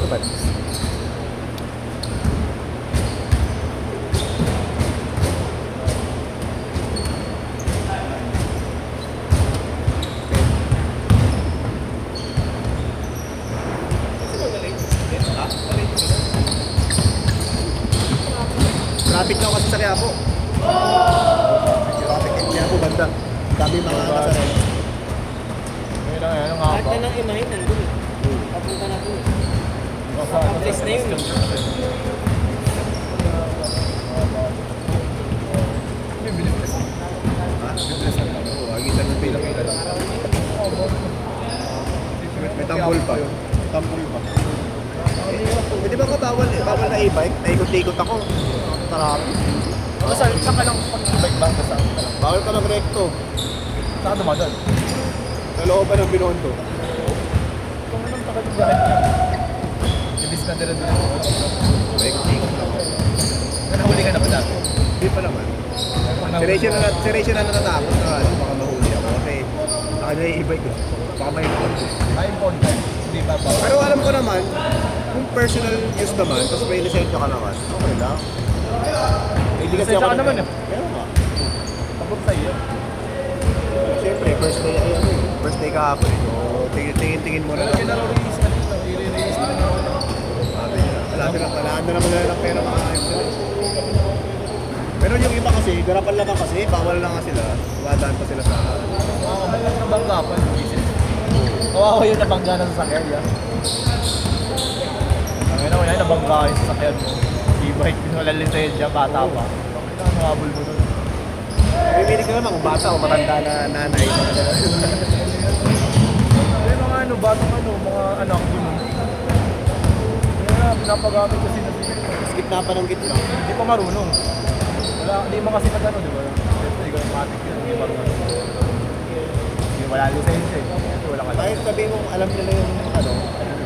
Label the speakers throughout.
Speaker 1: Tupad.
Speaker 2: Traffic lang kasi sa Quiapo. Traffic ng Quiapo, banda. Dami mga nasa rin.
Speaker 1: Ayun lang, ayun nga
Speaker 3: Lahat
Speaker 1: ba?
Speaker 3: na ng imahin nandun eh. Papunta na dun eh. Place na yun.
Speaker 1: May bilis na.
Speaker 2: Ha? Oo, agitan ng pila-pila lang. May tambol pa. Tambol pa. Eh, di ba ka bawal eh? Bawal na e-bike? Naikot-ikot ako. Tarami.
Speaker 1: Saan ka lang pag-bike ba? Saan ka lang?
Speaker 2: Bawal ka ng recto.
Speaker 1: Saan ka dumadaan?
Speaker 2: Sa looban ng Binondo.
Speaker 1: Kung anong takot yung gahan niya? Ibis na din na
Speaker 2: Naikot-ikot lang.
Speaker 1: nahuli ka na ba dati?
Speaker 2: Hindi pa naman. Si Rachel na natatakot na baka mahuli ako kasi saka niya i-bike eh. Baka may
Speaker 1: Ay, important. Hindi ba ba?
Speaker 2: Pero alam ko naman, kung personal use naman, tapos may lisensya ka naman, okay lang. Hindi kasi
Speaker 1: Lisensya
Speaker 2: ako
Speaker 1: ka naman eh.
Speaker 2: Kaya nga.
Speaker 1: Tapos sa'yo.
Speaker 2: Siyempre, first day kahapon eh. So, tingin-tingin mo na lang.
Speaker 1: Kinaro-release ka dito. I-release na rin ako.
Speaker 2: Wala na naman na lang pera mga episode. Pero yung iba kasi, garapan lang kasi, bawal lang nga sila. Wadaan pa sila sa
Speaker 1: Makakabalang nabangga pa. Kawawa yung nabangga ng sasakyan yan. Ang ina ko yan, nabangga yung sasakyan mo. E-bike, walang lisensya, bata pa. Bakit ang habol mo nun?
Speaker 2: Pipili ka naman kung bata o matanda na nanay.
Speaker 1: May mga ano, batang ano, mga anak ko nun. Kaya pinapagamit kasi na
Speaker 2: Skip na pa ng gitna.
Speaker 1: hindi pa marunong. Wala, hindi mo kasi nag-ano, di ba? Siyempre, ikaw matik yun, hindi marunong. Hindi wala lisensya eh. Kasi wala ka lang.
Speaker 2: Kahit sabihin mo, alam nila yung ano,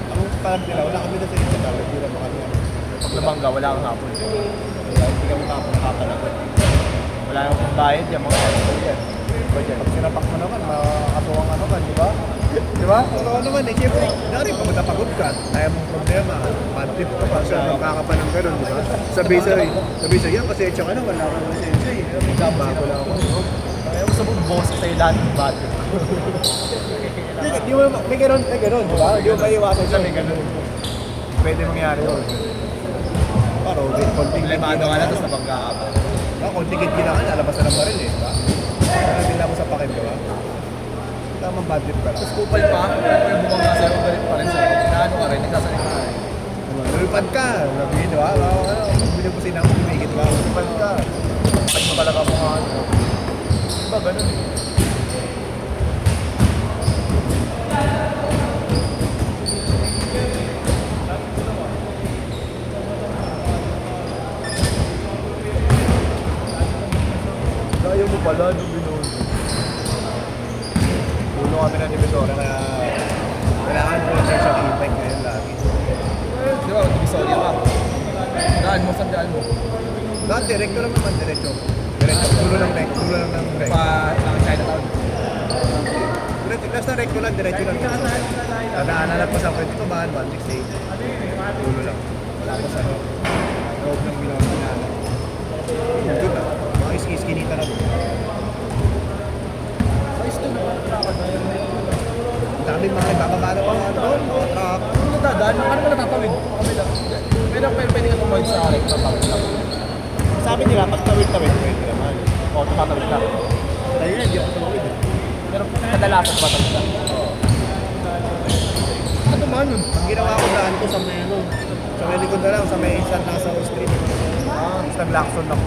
Speaker 2: ang parang nila, wala kami na sa isip namin, hindi na makanya.
Speaker 1: Pag nabangga, wala kang hapon.
Speaker 2: Kaya hindi kami makapanagot.
Speaker 1: Wala kang pambayad yan, mga ano yan. Diba dyan?
Speaker 2: Pag sinapak mo naman, makakatuwang ano ka, di ba? Di ba? Pero ano naman eh, siyempre, dari pag napagod ka, kaya mong problema, bad trip ka pa, siya magkakapa ng gano'n, di ba? Sabi sa yan, kasi tsaka ano, wala kang lisensya eh. Bago lang ako.
Speaker 1: Kaya mo sa mong boss sa'yo lahat ng bata.
Speaker 2: Di mo, may gano'n, di ba? Di mo maiwasan siya.
Speaker 1: May ganun. Pwede mangyari yun.
Speaker 2: Paro, konting
Speaker 1: Problemado ka na, tapos nabangga ka pa.
Speaker 2: konting git ginahan, alabas na ng baril eh, di ba? Kaya nila mo sa pakin, di ba? Tamang bad trip ka lang.
Speaker 1: Tapos kupal pa, yung bumangga sa'yo, galit pa rin sa'yo. Naano ka rin, nagsasalita ka rin.
Speaker 2: Lulupad ka, sabihin, di ba? Bili mo sinang kumigit ka, lulupad ka.
Speaker 1: Pag mo talaga mga ano. Diba, ganun eh. Kaya mo pala, no, binuno.
Speaker 2: Puno kami ng divisora na kailangan mo lang sa e-bike ngayon lagi.
Speaker 1: Di ba, divisoria ka. Daan mo, saan daan mo?
Speaker 2: Lahat, direkto lang naman, diretso. Diretso, dulo lang ng recto.
Speaker 1: Pa, Chinatown.
Speaker 2: Basta recto lang, diretso lang. Nadaanan pa sa pwede ko ba, 168. Dulo lang. Wala pa sa loob ng bilang pinala. Doon na, mga iski-iskinita na doon.
Speaker 1: Ayos to, nakakakad na yun.
Speaker 2: Ang daming mga nagbababa na pa mga doon, mga truck.
Speaker 1: Kung nadadaan, ano ka natatawid? Kami lang. Pwede ka tumawid sa akin, tatawid lang.
Speaker 2: Sabi nila, pag tawid-tawid, pwede naman.
Speaker 1: Oo, tumatawid ka.
Speaker 2: Dahil na, hindi ako tumawid eh.
Speaker 1: Pero kadalasan tumatawid ka. Ano ba yun?
Speaker 2: Ang ginawa ko daan ko sa may ano, sa may likod na lang, sa may San Lazaro Street. Tapos nag-Lacson ako.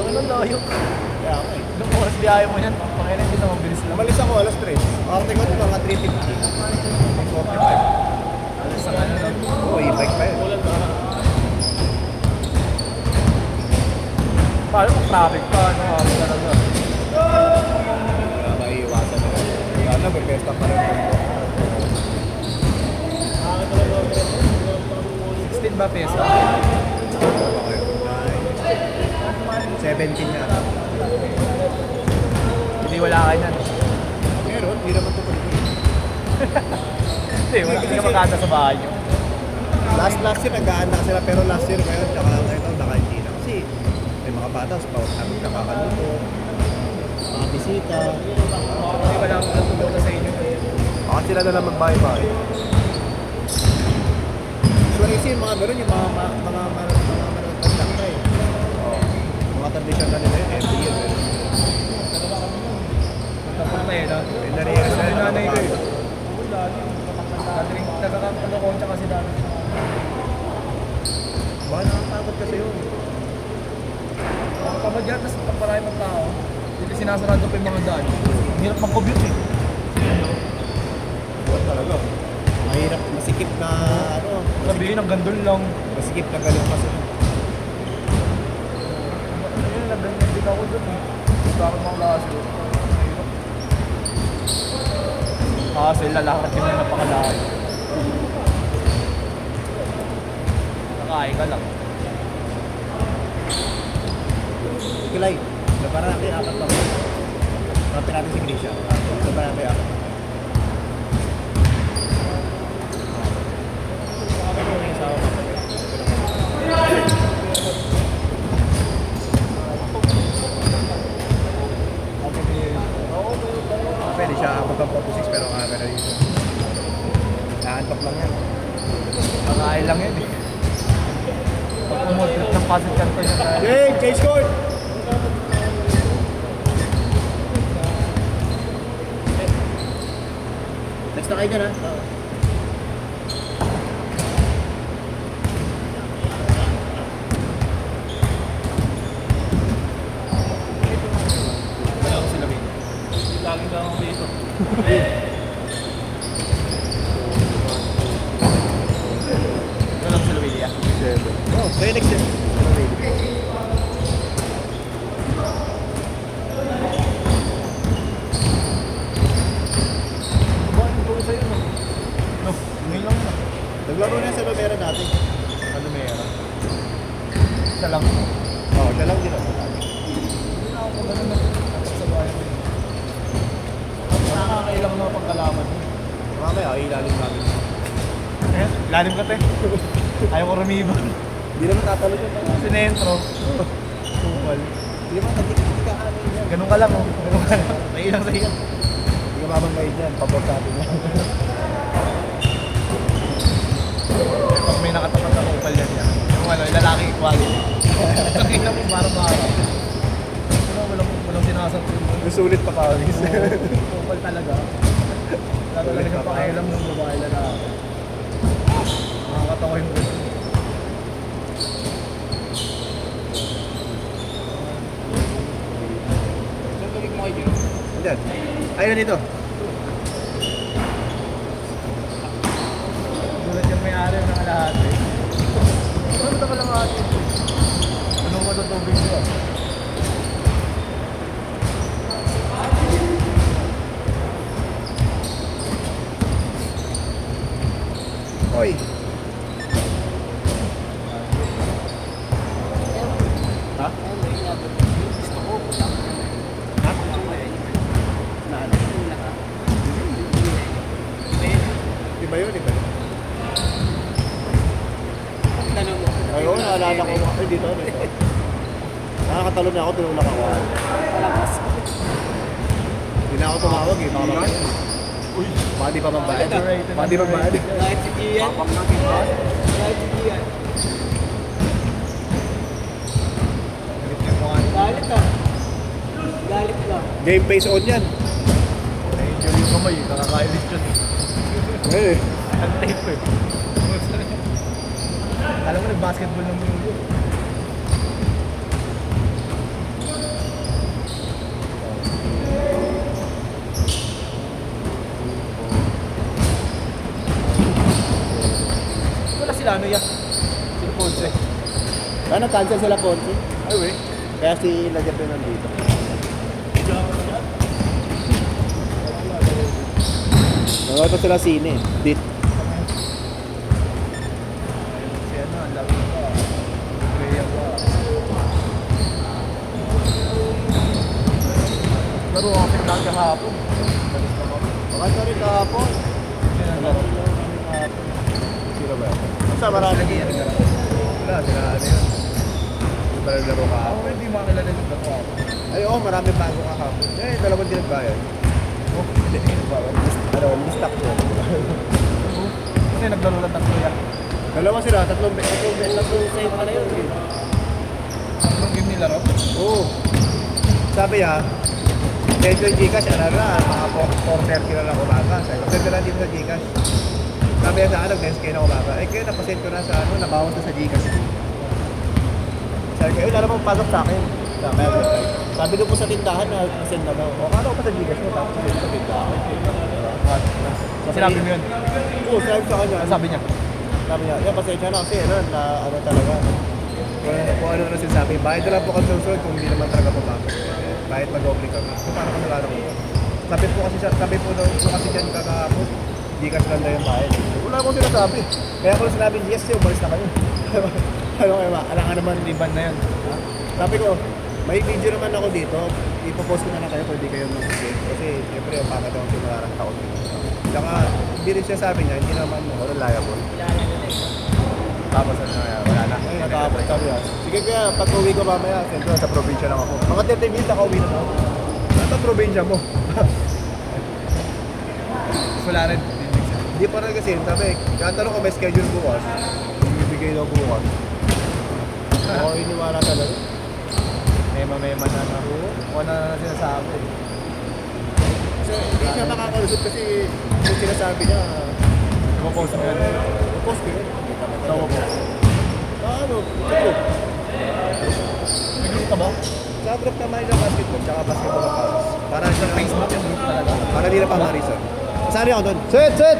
Speaker 1: Ano lang layo?
Speaker 2: Kaya ako eh.
Speaker 1: Nung oras biyahe mo yan, pakailan din na mabilis lang.
Speaker 2: Umalis ako alas 3. Arte ko mga 3:50. 45.
Speaker 1: Alas sa ano lang.
Speaker 2: Oo, e-bike pa yun.
Speaker 1: Paano kung traffic pa, ano, ako talaga.
Speaker 2: Wala maiiwasan na. Sana may pesta pa rin.
Speaker 1: 16 ba peso?
Speaker 2: 17 na.
Speaker 1: Hindi wala ka yan.
Speaker 2: Meron, hindi naman ito pwede.
Speaker 1: Hindi, wala ka magkata sa bahay nyo.
Speaker 2: Last year nag-aanda sila pero last year ngayon tsaka ngayon baka hindi na kasi may mga bata sa bawat kami nakakaluto, mga bisita.
Speaker 1: Hindi wala akong natutunan sa inyo.
Speaker 2: Baka sila na lang magbahay-bahay. Usually kasi yung mga ganun yung mga lang na eh. Mga tradition na nila yun, every year.
Speaker 1: Tapos na yun, ha?
Speaker 2: May nariyakas na
Speaker 1: Yung
Speaker 2: yun,
Speaker 1: nanay ko eh.
Speaker 2: nakapagod.
Speaker 1: Nagkakakalokohan kasi dami.
Speaker 2: Baka nakapagod kasi yun.
Speaker 1: Kapag yan, tapos pagparami ng tao, hindi sinasarado pa yung mga daan. Ang hirap mag-commute eh.
Speaker 2: Buwan talaga. Mahirap, masikip na ano.
Speaker 1: Sabihin, ang gandol lang.
Speaker 2: Masikip na galong kasi.
Speaker 1: Ayun, nagganyan din ako dun eh. Bakit mga klase? Kasi lalakad yun na napakalahay. Nakain ka lang.
Speaker 2: Kilay, laban natin apat pa. Lapin natin si Grisha. Laban natin apat. Pwede siya magpapapusik pero aga na dito. Naantok lang yan.
Speaker 1: Nakain lang yun eh. Pag umultrip ng pasig kanto niya tayo.
Speaker 2: Yay! Change court! Next na kayo dyan ha?
Speaker 1: Wala ko sila rin. Lagi lang ako dito. Wala ko sila rin, yeah.
Speaker 2: Oh, pwede next year.
Speaker 1: Bakit ito ko sa'yo, no? No, ngayon lang na.
Speaker 2: Naglaro na sa Lumera natin.
Speaker 1: Ano meron? Isa lang.
Speaker 2: Oo, siya lang din ako.
Speaker 1: Hindi na ako ganun na. Tapos sa bahay ko. Nakakailang mga pagkalaman.
Speaker 2: Mamaya, ilalim namin.
Speaker 1: Eh, lalim ka, te. Ayaw ko rumibang.
Speaker 2: Hindi naman tatalo yun.
Speaker 1: Sinentro. Tupal.
Speaker 2: Hindi naman natikik ka ano yan.
Speaker 1: Ganun ka lang, oh. Ganun ka lang. May ilang sa iyo.
Speaker 2: Hindi ka mamangay dyan. Pabor sa atin yan.
Speaker 1: Pag may nakatapat na tupal yan yan. Yung ano, yung lalaki equality. Nakita mo baro-baro. Walang sinasat yung
Speaker 2: Gusulit pa kawis.
Speaker 1: tupal talaga. Lalo lang yung pakialam ng babae lalaki. Nakakatawa yung ganun. Saan balik mo kayo dito?
Speaker 2: Andyan. Ayun dito.
Speaker 1: Gulat yung may-ari ng lahat eh. Ano ba lang ate? Anong matutubig ko?
Speaker 2: Oy. Ha?
Speaker 3: Gusto ko, puta.
Speaker 2: Ha?
Speaker 3: Naan.
Speaker 2: Iba yun, iba yun.
Speaker 3: Tanong mo.
Speaker 2: Ayun, naalala ko. Ay, dito. Nakakatalo na ako, tinulak ako.
Speaker 3: Malakas.
Speaker 2: Hindi na ako tumawag eh. Baka mamaya. Uy, baka di pa magbayad. Baka di magbayad.
Speaker 3: Kahit si Gian. Kahit si Gian.
Speaker 1: Galit yung mga
Speaker 3: Galit ka. Galit ka.
Speaker 2: Game face on yan.
Speaker 1: na-injure yung kamay, nakakailis yun.
Speaker 2: Eh.
Speaker 1: Ang tape eh. Alam mo, nag-basketball ng mundo. Wala sila, ano ya? Sila Ponce.
Speaker 2: Ano, cancel sila Ponce?
Speaker 1: Ay, wey.
Speaker 2: Kaya si Lagyan pa nandito. Nanonood pa sila sine. Dit.
Speaker 1: Si ano, ang laki pa. Kaya pa. Laro ako lang kahapon. Balis pa kami.
Speaker 2: Baka rin kahapon.
Speaker 1: Sino laro?
Speaker 2: Sino ba? sa marami.
Speaker 1: Lagi yan.
Speaker 2: Wala, sila ano yun. Yung pala laro ka.
Speaker 1: Ako hindi makakilala yung dalawa ako.
Speaker 2: Ay, oo, marami bago kahapon. Eh, dalawang dinagbayan.
Speaker 1: Oh, hindi ba?
Speaker 2: Ano, listak ko.
Speaker 1: Kasi naglaro lang tatlo yan.
Speaker 2: Dalawa sila, tatlong
Speaker 3: Save pala yun.
Speaker 1: Anong game nila, Rob?
Speaker 2: Oo. Sabi niya, medyo yung Gcash, ano na, mga 4:30 na lang umaga. Sabi ko, send ko na dito sa Gcash. Sabi niya sa akin, nag-next kayo na umaga. Eh, kaya napasend ko na sa ano, nabawas na sa Gcash. Sabi ko, wala namang pasok sa akin. Sabi ko po sa tindahan na send na daw. O, ano ko pa sa Gcash mo, tapos send sa tindahan.
Speaker 1: Sinabi mo yun.
Speaker 2: Oo, sabi ko sa kanya.
Speaker 1: Sabi niya.
Speaker 2: Sabi niya, yeah, pasensya na kasi ano, na ano talaga. Kung ano na sinasabi, bayad na lang po kami susunod kung hindi naman talaga pumasok. Bayad mag-oblique kami. So, paano kami lalo ko? Sabi po daw, so kasi dyan kakahapon, Gcash lang na yung bayad. Wala akong sinasabi. Kaya ako sinabi, yes, umalis na kayo. Ano kayo ba? Alam ka naman,
Speaker 1: Liban na yun.
Speaker 2: ha? Sabi ko, may video naman ako dito. Ipopost ko na lang kayo kung hindi kayo mag-game. Kasi, siyempre, yung pangkat ako sinarang tao dito. Tsaka, hindi rin siya sabi niya, hindi naman ako reliable.
Speaker 3: Kilala na eh.
Speaker 1: Tapos ano na yan, wala na.
Speaker 2: Ay, natapos kami ah. Sige kaya, pag uwi ko mamaya, siyempre sa probinsya lang ako. Mga 30 minutes, nakauwi na ako. Saan ang probinsya mo?
Speaker 1: Wala rin.
Speaker 2: Hindi pa rin kasi, sabi, kaya tanong ko may schedule bukas. Bibigay daw bukas. Oo, iniwala talaga.
Speaker 1: Mema na na. Kung ano na sinasabi.
Speaker 2: Kasi hindi siya makakalusot kasi yung sinasabi niya,
Speaker 1: Ipapost mo yun.
Speaker 2: post ko yun.
Speaker 1: Tawa mo.
Speaker 2: Ano, sa group.
Speaker 1: Nag-group ka ba?
Speaker 2: Sa group naman yung basketball, tsaka basketball accounts. Para siya,
Speaker 1: Facebook yung group talaga.
Speaker 2: para di na pa Marisa. Sari ako doon. Set!